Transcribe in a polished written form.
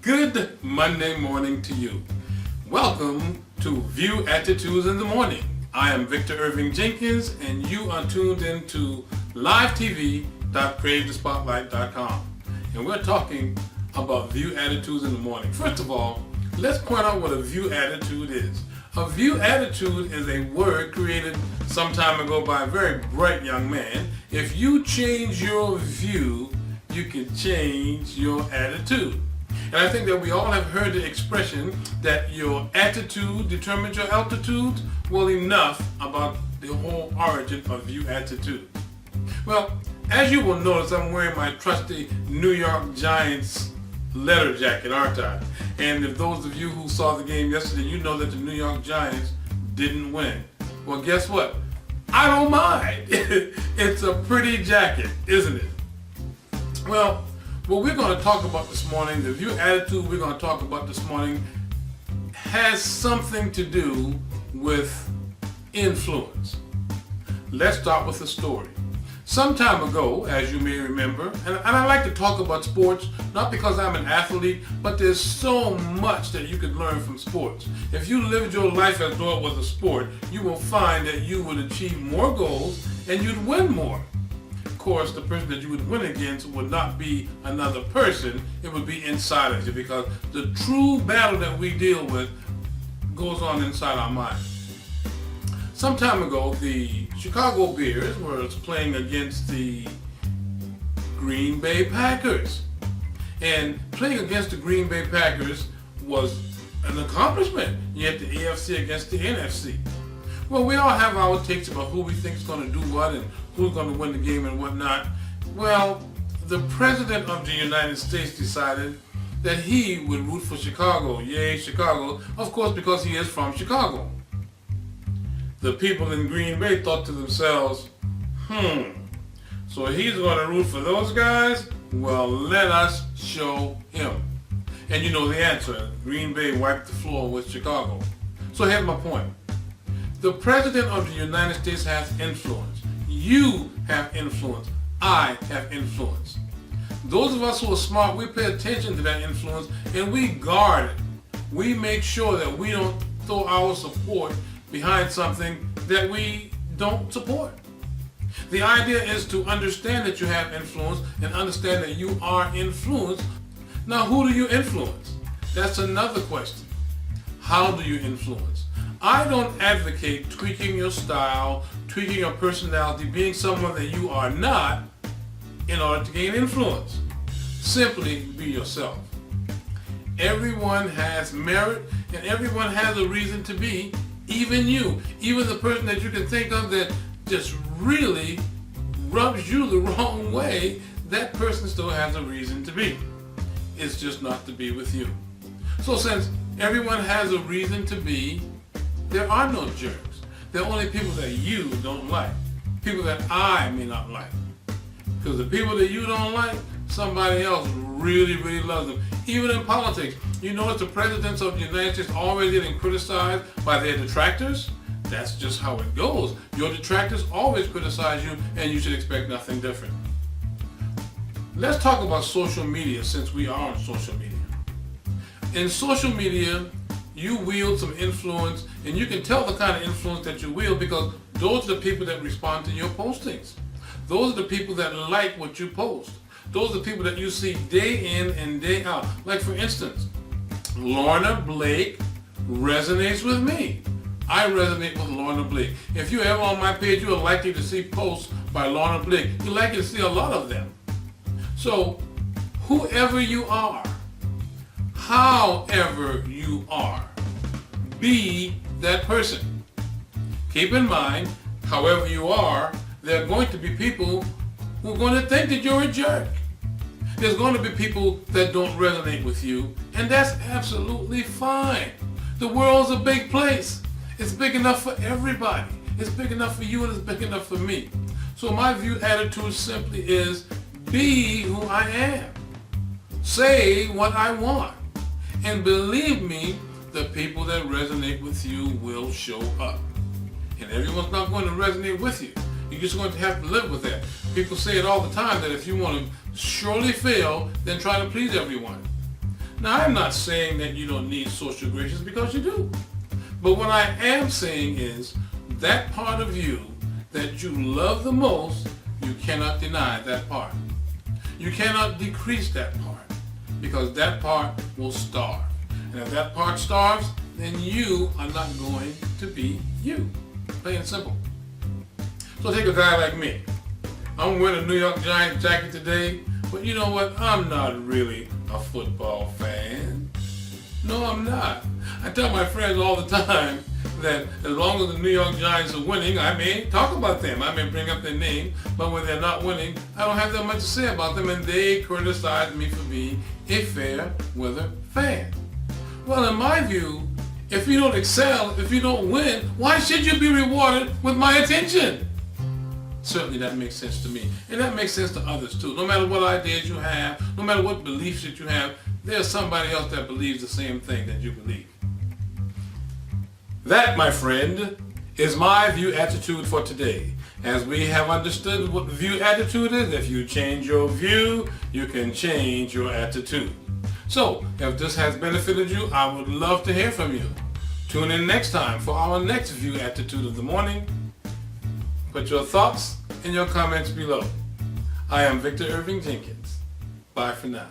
Good Monday morning to you. Welcome to Viewattitudes in the Morning. I am Victor Irving Jenkins, and you are tuned into livetv.creativespotlight.com. And we're talking about view attitudes in the morning. First of all, let's point out what a view attitude is. A view attitude is a word created some time ago by a very bright young man. If you change your view, you can change your attitude. And I think that we all have heard the expression that your attitude determines your altitude. Well, enough about the whole origin of view attitude. Well, as you will notice, I'm wearing my trusty New York Giants leather jacket, aren't I? And if those of you who saw the game yesterday, you know that the New York Giants didn't win. Well, guess what? I don't mind. It's a pretty jacket, isn't it? Well, what we're going to talk about this morning, the view attitude we're going to talk about this morning, has something to do with influence. Let's start with a story. Some time ago, as you may remember, and I like to talk about sports, not because I'm an athlete, but there's so much that you could learn from sports. If you lived your life as though it was a sport, you will find that you would achieve more goals and you'd win more. Of course, the person that you would win against would not be another person, it would be inside of you, because the true battle that we deal with goes on inside our mind. Some time ago, the Chicago Bears were playing against the Green Bay Packers. And playing against the Green Bay Packers was an accomplishment. You had the AFC against the NFC. Well, we all have our takes about who we think is going to do what and who's going to win the game and whatnot. Well, the President of the United States decided that he would root for Chicago. Yay, Chicago. Of course, because he is from Chicago. The people in Green Bay thought to themselves, so he's going to root for those guys? Well, let us show him. And you know the answer. Green Bay wiped the floor with Chicago. So here's my point. The President of the United States has influence. You have influence. I have influence. Those of us who are smart, we pay attention to that influence and we guard it. We make sure that we don't throw our support behind something that we don't support. The idea is to understand that you have influence and understand that you are influenced. Now, who do you influence? That's another question. How do you influence? I don't advocate tweaking your style, tweaking your personality, being someone that you are not in order to gain influence. Simply be yourself. Everyone has merit and everyone has a reason to be. Even you, even the person that you can think of that just really rubs you the wrong way, that person still has a reason to be. It's just not to be with you. So since everyone has a reason to be, there are no jerks. There are only people that you don't like. People that I may not like. Because the people that you don't like, somebody else really, really loves them. Even in politics, you notice the presidents of the United States always getting criticized by their detractors. That's just how it goes. Your detractors always criticize you, and you should expect nothing different. Let's talk about social media, since we are on social media. In social media, you wield some influence, and you can tell the kind of influence that you wield because those are the people that respond to your postings. Those are the people that like what you post. Those are the people that you see day in and day out. Like, for instance, Lorna Blake resonates with me. I resonate with Lorna Blake. If you're ever on my page, you are likely to see posts by Lorna Blake. You're likely to see a lot of them. So, whoever you are, however you are, be that person. Keep in mind, however you are, there are going to be people who are going to think that you're a jerk. There's going to be people that don't resonate with you, and that's absolutely fine. The world's a big place. It's big enough for everybody. It's big enough for you and it's big enough for me. So my view attitude simply is be who I am. Say what I want. And believe me, the people that resonate with you will show up. And everyone's not going to resonate with you. You're just going to have to live with that. People say it all the time that if you want to surely fail, then try to please everyone. Now, I'm not saying that you don't need social graces, because you do. But what I am saying is that part of you that you love the most, you cannot deny that part. You cannot decrease that part, because that part will starve. And if that part starves, then you are not going to be you. Plain and simple. So take a guy like me. I'm wearing a New York Giants jacket today, but you know what? I'm not really a football fan. No, I'm not. I tell my friends all the time that as long as the New York Giants are winning, I may talk about them. I may bring up their name, but when they're not winning, I don't have that much to say about them, and they criticize me for being a fair weather fan. Well, in my view, if you don't excel, if you don't win, why should you be rewarded with my attention? Certainly that makes sense to me. And that makes sense to others too. No matter what ideas you have, no matter what beliefs that you have, there's somebody else that believes the same thing that you believe. That, my friend, is my view attitude for today. As we have understood what view attitude is, if you change your view, you can change your attitude. So, if this has benefited you, I would love to hear from you. Tune in next time for our next view attitude of the morning. Put your thoughts and your comments below. I am Victor Irving Jenkins. Bye for now.